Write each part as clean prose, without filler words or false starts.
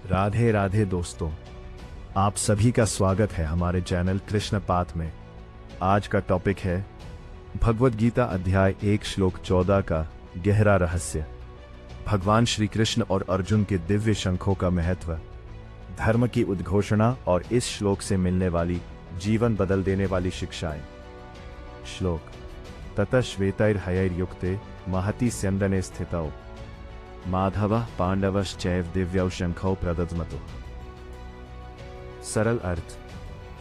राधे राधे दोस्तों, आप सभी का स्वागत है हमारे चैनल कृष्ण पाथ में। आज का टॉपिक है भगवद गीता अध्याय 1 श्लोक 14 का गहरा रहस्य। भगवान श्री कृष्ण और अर्जुन के दिव्य शंखों का महत्व, धर्म की उद्घोषणा और इस श्लोक से मिलने वाली जीवन बदल देने वाली शिक्षाएं। श्लोक: ततः श्वेतैर्हयैर्युक्ते महति स्यन्दने स्थितौ माधवः पांडवश्चैव दिव्यौ शंखौ प्रदद्मतु। सरल अर्थ: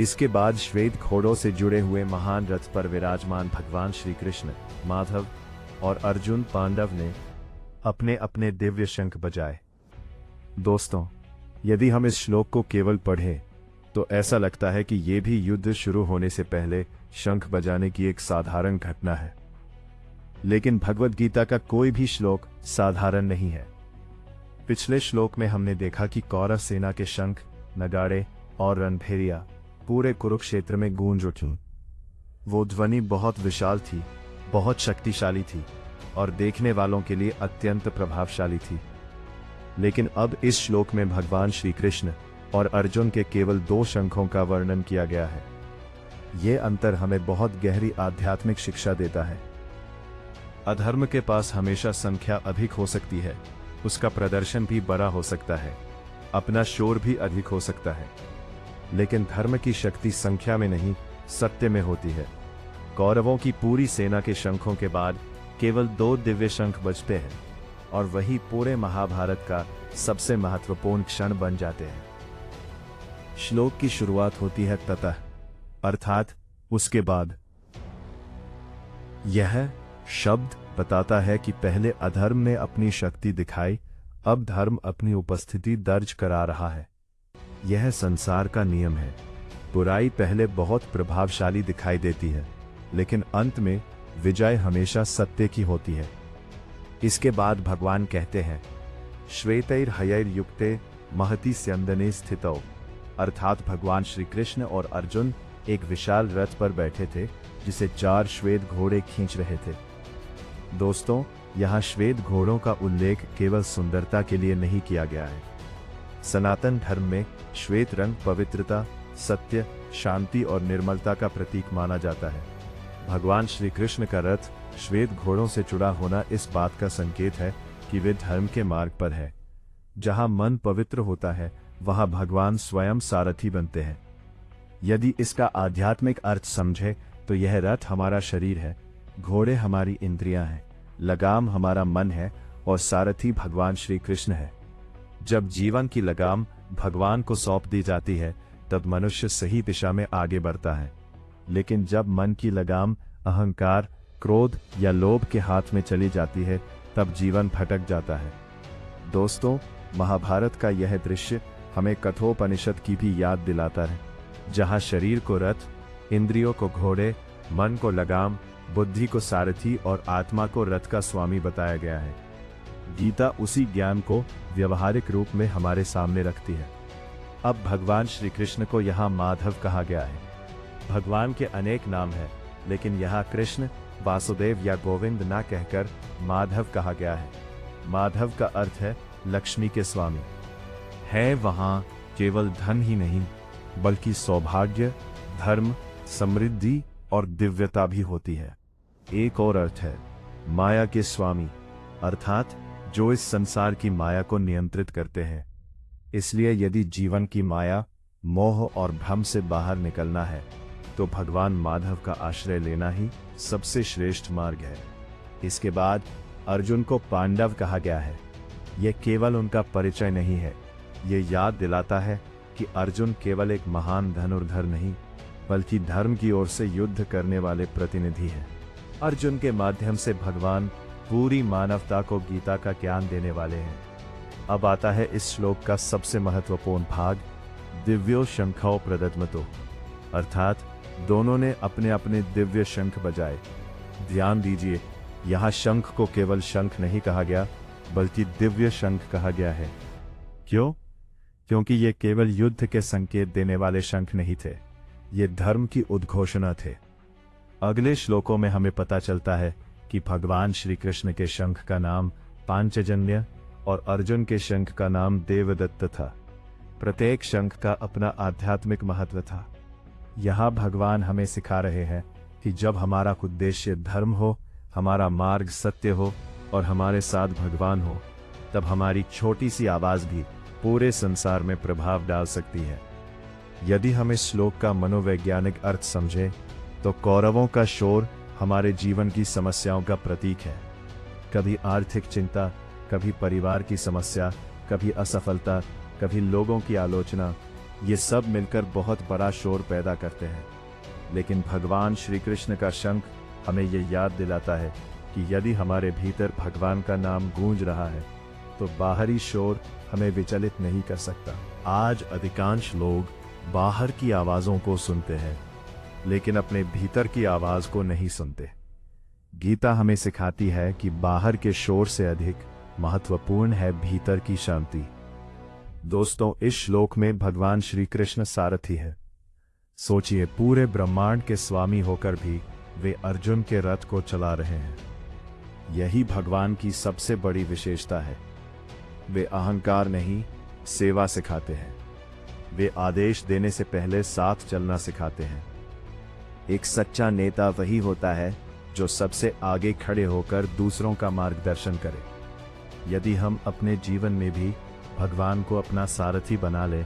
इसके बाद श्वेत घोड़ों से जुड़े हुए महान रथ पर विराजमान भगवान श्री कृष्ण, माधव और अर्जुन पांडव ने अपने अपने दिव्य शंख बजाए। दोस्तों, यदि हम इस श्लोक को केवल पढ़ें तो ऐसा लगता है कि यह भी युद्ध शुरू होने से पहले शंख बजाने की एक साधारण घटना है। लेकिन भगवद गीता का कोई भी श्लोक साधारण नहीं है। पिछले श्लोक में हमने देखा कि कौरव सेना के शंख, नगाड़े और रणभेरिया पूरे कुरुक्षेत्र में गूंज उठी। वो ध्वनि बहुत विशाल थी, बहुत शक्तिशाली थी और देखने वालों के लिए अत्यंत प्रभावशाली थी। लेकिन अब इस श्लोक में भगवान श्री कृष्ण और अर्जुन के केवल 2 शंखों का वर्णन किया गया है। ये अंतर हमें बहुत गहरी आध्यात्मिक शिक्षा देता है। अधर्म के पास हमेशा संख्या अधिक हो सकती है, उसका प्रदर्शन भी बड़ा हो सकता है, अपना शोर भी अधिक हो सकता है, लेकिन धर्म की शक्ति संख्या में नहीं, सत्य में होती है। कौरवों की पूरी सेना के शंखों के बाद केवल 2 दिव्य शंख बजते हैं और वही पूरे महाभारत का सबसे महत्वपूर्ण क्षण बन जाते हैं। श्लोक की शुरुआत होती है ततः, अर्थात उसके बाद। यह शब्द बताता है कि पहले अधर्म ने अपनी शक्ति दिखाई, अब धर्म अपनी उपस्थिति दर्ज करा रहा है। यह संसार का नियम है। बुराई पहले बहुत प्रभावशाली दिखाई देती है, लेकिन अंत में विजय हमेशा सत्य की होती है। इसके बाद भगवान कहते हैं, श्वेतैर्हयैर्युक्ते महति स्यन्दने स्थितौ, अर्थात भगवान श्री कृष्ण और अर्जुन एक विशाल रथ पर बैठे थे जिसे 4 श्वेत घोड़े खींच रहे थे। दोस्तों, यहाँ श्वेत घोड़ों का उल्लेख केवल सुंदरता के लिए नहीं किया गया है। सनातन धर्म में श्वेत रंग पवित्रता, सत्य, शांति और निर्मलता का प्रतीक माना जाता है। भगवान श्री कृष्ण का रथ श्वेत घोड़ों से जुड़ा होना इस बात का संकेत है कि वे धर्म के मार्ग पर है। जहाँ मन पवित्र होता है, वहाँ भगवान स्वयं सारथी बनते हैं। यदि इसका आध्यात्मिक अर्थ समझे तो यह रथ हमारा शरीर है, घोड़े हमारी इंद्रियां हैं, लगाम हमारा मन है और सारथी भगवान श्री कृष्ण है। जब जीवन की लगाम भगवान को सौंप दी जाती है तब मनुष्य सही दिशा में आगे बढ़ता है। लेकिन जब मन की लगाम अहंकार, क्रोध या लोभ के हाथ में चली जाती है तब जीवन भटक जाता है। दोस्तों, महाभारत का यह दृश्य हमें कठोपनिषद की भी याद दिलाता है, जहाँ शरीर को रथ, इंद्रियों को घोड़े, मन को लगाम, बुद्धि को सारथी और आत्मा को रथ का स्वामी बताया गया है। गीता उसी ज्ञान को व्यवहारिक रूप में हमारे सामने रखती है। अब भगवान श्री कृष्ण को यहाँ माधव कहा गया है। भगवान के अनेक नाम हैं, लेकिन यहाँ कृष्ण, वासुदेव या गोविंद ना कहकर माधव कहा गया है। माधव का अर्थ है लक्ष्मी के स्वामी। है वहाँ केवल धन ही नहीं, बल्कि सौभाग्य, धर्म, समृद्धि और दिव्यता भी होती है। एक और अर्थ है माया के स्वामी, अर्थात जो इस संसार की माया को नियंत्रित करते हैं। इसलिए यदि जीवन की माया, मोह और भ्रम से बाहर निकलना है तो भगवान माधव का आश्रय लेना ही सबसे श्रेष्ठ मार्ग है। इसके बाद अर्जुन को पांडव कहा गया है। यह केवल उनका परिचय नहीं है, ये याद दिलाता है कि अर्जुन केवल एक महान धनुर्धर नहीं, बल्कि धर्म की ओर से युद्ध करने वाले प्रतिनिधि हैं। अर्जुन के माध्यम से भगवान पूरी मानवता को गीता का ज्ञान देने वाले हैं। अब आता है इस श्लोक का सबसे महत्वपूर्ण भाग, दिव्यो शंखौ प्रदद्मतो, अर्थात दोनों ने अपने अपने दिव्य शंख बजाए। ध्यान दीजिए, यहाँ शंख को केवल शंख नहीं कहा गया, बल्कि दिव्य शंख कहा गया है। क्यों? क्योंकि ये केवल युद्ध के संकेत देने वाले शंख नहीं थे, ये धर्म की उद्घोषणा थे। अगले श्लोकों में हमें पता चलता है कि भगवान श्री कृष्ण के शंख का नाम पांचजन्य और अर्जुन के शंख का नाम देवदत्त था। प्रत्येक शंख का अपना आध्यात्मिक महत्व था। यहाँ भगवान हमें सिखा रहे हैं कि जब हमारा उद्देश्य धर्म हो, हमारा मार्ग सत्य हो और हमारे साथ भगवान हो, तब हमारी छोटी सी आवाज भी पूरे संसार में प्रभाव डाल सकती है। यदि हम इस श्लोक का मनोवैज्ञानिक अर्थ समझें, तो कौरवों का शोर हमारे जीवन की समस्याओं का प्रतीक है। कभी आर्थिक चिंता, कभी परिवार की समस्या, कभी असफलता, कभी लोगों की आलोचना, ये सब मिलकर बहुत बड़ा शोर पैदा करते हैं। लेकिन भगवान श्री कृष्ण का शंख हमें ये याद दिलाता है कि यदि हमारे भीतर भगवान का नाम गूंज रहा है, तो बाहरी शोर हमें विचलित नहीं कर सकता। आज अधिकांश लोग बाहर की आवाजों को सुनते हैं, लेकिन अपने भीतर की आवाज को नहीं सुनते। गीता हमें सिखाती है कि बाहर के शोर से अधिक महत्वपूर्ण है भीतर की शांति। दोस्तों, इस श्लोक में भगवान श्री कृष्ण सारथी है। सोचिए, पूरे ब्रह्मांड के स्वामी होकर भी वे अर्जुन के रथ को चला रहे हैं। यही भगवान की सबसे बड़ी विशेषता है। वे अहंकार नहीं, सेवा सिखाते हैं। वे आदेश देने से पहले साथ चलना सिखाते हैं। एक सच्चा नेता वही होता है जो सबसे आगे खड़े होकर दूसरों का मार्गदर्शन करे। यदि हम अपने जीवन में भी भगवान को अपना सारथी बना ले,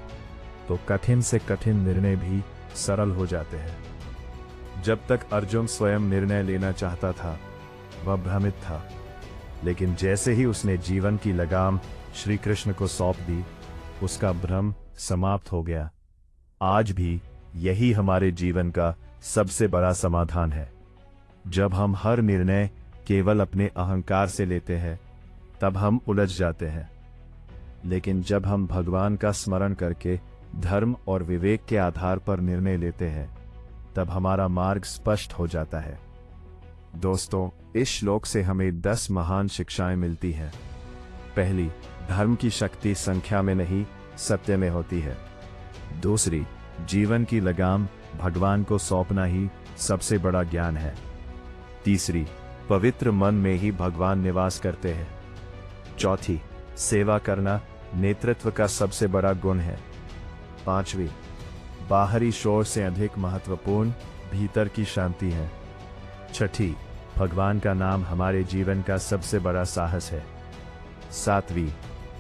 तो कठिन से कठिन निर्णय भी सरल हो जाते हैं। जब तक अर्जुन स्वयं निर्णय लेना चाहता था, वह भ्रमित था, लेकिन जैसे ही उसने जीवन की लगाम श्री कृष्ण को सौंप दी, उसका भ्रम समाप्त हो गया। आज भी यही हमारे जीवन का सबसे बड़ा समाधान है। जब हम हर निर्णय केवल अपने अहंकार से लेते हैं, तब हम उलझ जाते हैं। लेकिन जब हम भगवान का स्मरण करके धर्म और विवेक के आधार पर निर्णय लेते हैं, तब हमारा मार्ग स्पष्ट हो जाता है। दोस्तों, इस श्लोक से हमें 10 महान शिक्षाएं मिलती हैं। पहली, धर्म की शक्ति संख्या में नहीं, सत्य में होती है। दूसरी, जीवन की लगाम भगवान को सौंपना ही सबसे बड़ा ज्ञान है। तीसरी, पवित्र मन में ही भगवान निवास करते हैं। चौथी, सेवा करना नेतृत्व का सबसे बड़ा गुण है। पांचवी, बाहरी शोर से अधिक महत्वपूर्ण भीतर की शांति है। छठी, भगवान का नाम हमारे जीवन का सबसे बड़ा साहस है। सातवीं,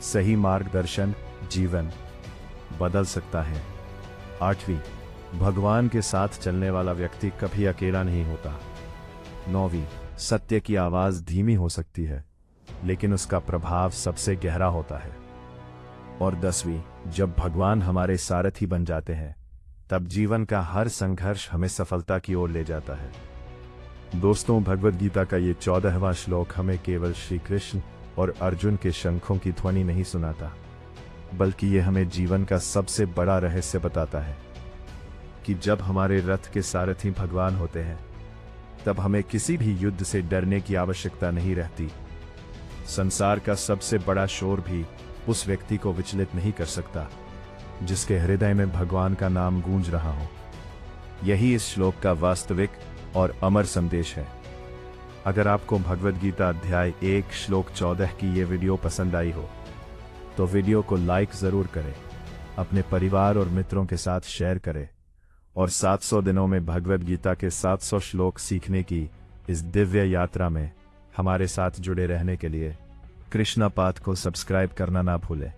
सही मार्गदर्शन जीवन बदल सकता है। आठवीं, भगवान के साथ चलने वाला व्यक्ति कभी अकेला नहीं होता। नौवीं, सत्य की आवाज धीमी हो सकती है, लेकिन उसका प्रभाव सबसे गहरा होता है। और 10वीं, जब भगवान हमारे सारथी बन जाते हैं, तब जीवन का हर संघर्ष हमें सफलता की ओर ले जाता है। दोस्तों, भगवद गीता का ये 14वां श्लोक हमें केवल श्री कृष्ण और अर्जुन के शंखों की ध्वनि नहीं सुनाता, बल्कि ये हमें जीवन का सबसे बड़ा रहस्य बताता है कि जब हमारे रथ के सारथी भगवान होते हैं, तब हमें किसी भी युद्ध से डरने की आवश्यकता नहीं रहती। संसार का सबसे बड़ा शोर भी उस व्यक्ति को विचलित नहीं कर सकता जिसके हृदय में भगवान का नाम गूंज रहा हो। यही इस श्लोक का वास्तविक और अमर संदेश है। अगर आपको भगवद गीता अध्याय 1 श्लोक 14 की ये वीडियो पसंद आई हो, तो वीडियो को लाइक जरूर करें, अपने परिवार और मित्रों के साथ शेयर करें और 700 दिनों में भगवद गीता के 700 श्लोक सीखने की इस दिव्य यात्रा में हमारे साथ जुड़े रहने के लिए कृष्णा पाथ को सब्सक्राइब करना ना भूलें।